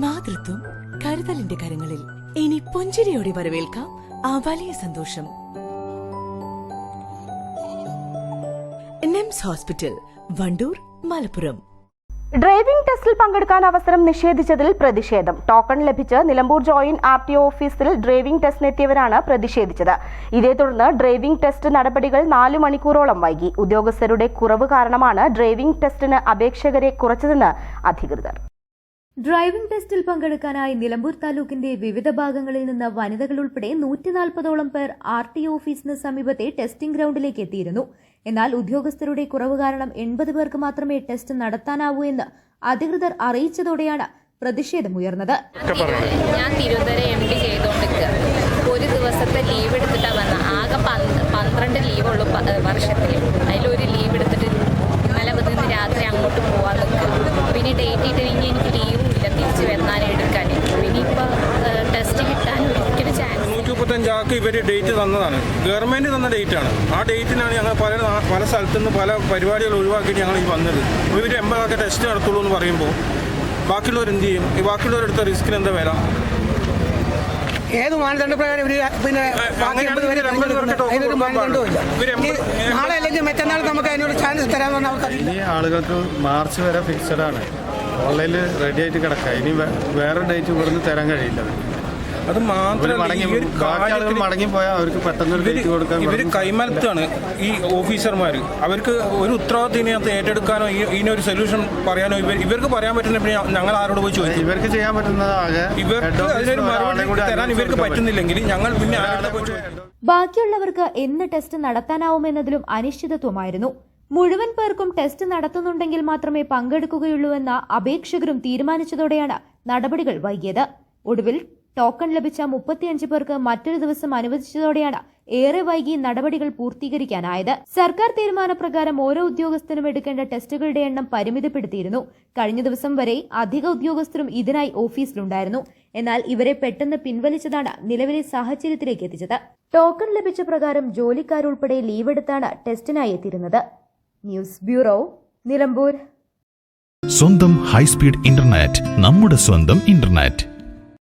മാതൃത്വം കരുതലിന്റെ കരങ്ങളിൽ. ഇനി പുഞ്ചിരിയോടെ വരവേൽക്കാം ആ വലിയ സന്തോഷം. നിംസ് ഹോസ്പിറ്റൽ, വണ്ടൂർ, മലപ്പുറം. ഡ്രൈവിംഗ് ടെസ്റ്റിൽ പങ്കെടുക്കാൻ അവസരം നിഷേധിച്ചതിൽ പ്രതിഷേധം. ടോക്കൺ ലഭിച്ച് നിലമ്പൂർ ജോയിന്റ് RTO ഓഫീസിൽ ഡ്രൈവിംഗ് ടെസ്റ്റിനെത്തിയവരാണ് പ്രതിഷേധിച്ചത്. ഇതേ തുടർന്ന് ഡ്രൈവിംഗ് ടെസ്റ്റ് നടപടികൾ 4 മണിക്കൂറോളം വൈകി. ഉദ്യോഗസ്ഥരുടെ കുറവ് കാരണമാണ് ഡ്രൈവിംഗ് ടെസ്റ്റിന് അപേക്ഷകരെ കുറച്ചതെന്ന് അധികൃതർ. ഡ്രൈവിംഗ് ടെസ്റ്റിൽ പങ്കെടുക്കാനായി നിലമ്പൂർ താലൂക്കിന്റെ വിവിധ ഭാഗങ്ങളിൽ നിന്ന് വനിതകൾ ഉൾപ്പെടെ 140ഓളം പേർ RTO ഓഫീസിന് സമീപത്തെ ടെസ്റ്റിംഗ് ഗ്രൌണ്ടിലേക്ക് എത്തിയിരുന്നു. എന്നാൽ ഉദ്യോഗസ്ഥരുടെ കുറവ് കാരണം 80 പേർക്ക് മാത്രമേ ടെസ്റ്റ് നടത്താനാവൂ എന്ന് അധികൃതർ അറിയിച്ചതോടെയാണ് പ്രതിഷേധമുയർന്നത്. ഞാൻ തിരുവനന്തപുരം MD ചെയ്തുകൊണ്ടിരിക്കുക. ഒരു ദിവസത്തെ ലീവ് എടുത്തിട്ടാണ് വന്നത്. ആകെ 12 ലീവുള്ളൂ വർഷത്തിൽ. അതിലൊരു ലീവ് എടുത്തിട്ട് ഇന്നലെ നിന്ന് രാത്രി അങ്ങോട്ട് പോകാൻ നിൽക്കും. പിന്നെ ഡേറ്റ് ഇട്ട് എനിക്ക് ലീവും ഇല്ല തിരിച്ച് വന്നാലും എടുക്കാൻ. പിന്നെ ഇപ്പോൾ ടെസ്റ്റ് കിട്ടാൻ ഒരിക്കലും ചാൻസ്. 135 ഇവർ ഡേറ്റ് തന്നതാണ്, ഗവൺമെൻറ് തന്ന ഡേറ്റാണ്. ആ ഡേറ്റിനാണ് ഞങ്ങൾ പല സ്ഥലത്തുനിന്ന് പല പരിപാടികൾ ഒഴിവാക്കിയിട്ട് ഞങ്ങൾ ഈ വന്നത്. ഇവർ 80 ടെസ്റ്റ് നടത്തുള്ളൂ എന്ന് പറയുമ്പോൾ ബാക്കിയുള്ളവർ എന്ത് ചെയ്യും? ഈ ബാക്കിയുള്ളവരെടുത്ത റിസ്കിന് എന്താ വില? ഏത് മാനദണ്ഡപ്രകാരം പിന്നെ നാളെ അല്ലെങ്കിൽ മറ്റന്നാൾ നമുക്ക് അതിനൊരു ചാൻസ് തരാമെന്ന് അവർക്ക്. ഇനി ആളുകൾക്ക് മാർച്ച് വരെ ഫിക്സഡ് ആണ്. ഓൺലൈനിൽ റെഡി ആയിട്ട് കിടക്കുക. ഇനി വേറെ ഡേറ്റ് ഇവിടുന്ന് തരാൻ കഴിയില്ല. അത് മാത്രമല്ല, മടങ്ങിപ്പോയാൽ അവർക്ക് പെട്ടെന്ന് ഡേറ്റ് കൊടുക്കാൻ ഇവർ കൈമലത്താണ് ഈ ഓഫീസർമാർ. അവർക്ക് ഒരു ഉത്തരവാദിത്തം ഇതിനകത്ത് ഏറ്റെടുക്കാനോ ഇതിനൊരു സൊല്യൂഷൻ പറയാനോ ഇവർക്ക് പറയാൻ പറ്റുന്ന ഞങ്ങൾ ആരോട് പോയി ചോദിക്കും? ഇവർക്ക് ചെയ്യാൻ പറ്റുന്നത് ഇവർക്ക് അതിനൊരു മറുപടി തരാൻ ഇവർക്ക് പറ്റുന്നില്ലെങ്കിൽ ഞങ്ങൾ പിന്നെ ആരോട് പോയി ചോദിക്കും? ബാക്കിയുള്ളവർക്ക് എന്ന് ടെസ്റ്റ് നടത്താനാവുമെന്നതിലും അനിശ്ചിതത്വമായിരുന്നു. മുഴുവൻ പേർക്കും ടെസ്റ്റ് നടത്തുന്നുണ്ടെങ്കിൽ മാത്രമേ പങ്കെടുക്കുകയുള്ളൂവെന്ന അപേക്ഷകരും തീരുമാനിച്ചതോടെയാണ് നടപടികൾ വൈകിയത്. ഒടുവിൽ ടോക്കൺ ലഭിച്ച 35 പേർക്ക് മറ്റൊരു ദിവസം അനുവദിച്ചതോടെയാണ് ഏറെ വൈകി നടപടികൾ പൂർത്തീകരിക്കാനായത്. സർക്കാർ തീരുമാനപ്രകാരം ഓരോ ഉദ്യോഗസ്ഥനും എടുക്കേണ്ട ടെസ്റ്റുകളുടെ എണ്ണം പരിമിതപ്പെടുത്തിയിരുന്നു. കഴിഞ്ഞ ദിവസം വരെ അധിക ഉദ്യോഗസ്ഥരും ഇതിനായി ഓഫീസിലുണ്ടായിരുന്നു. എന്നാൽ ഇവരെ പെട്ടെന്ന് പിൻവലിച്ചതാണ് നിലവിലെ സാഹചര്യത്തിലേക്ക് എത്തിച്ചത്. ടോക്കൺ ലഭിച്ച പ്രകാരം ജോലിക്കാരുൾപ്പെടെ ലീവെടുത്താണ് ടെസ്റ്റിനായി എത്തിയിരുന്നത്. News bureau, Nilambur. സ്വന്തം ഹൈസ്പീഡ് ഇന്റർനെറ്റ്, നമ്മുടെ സ്വന്തം ഇന്റർനെറ്റ്.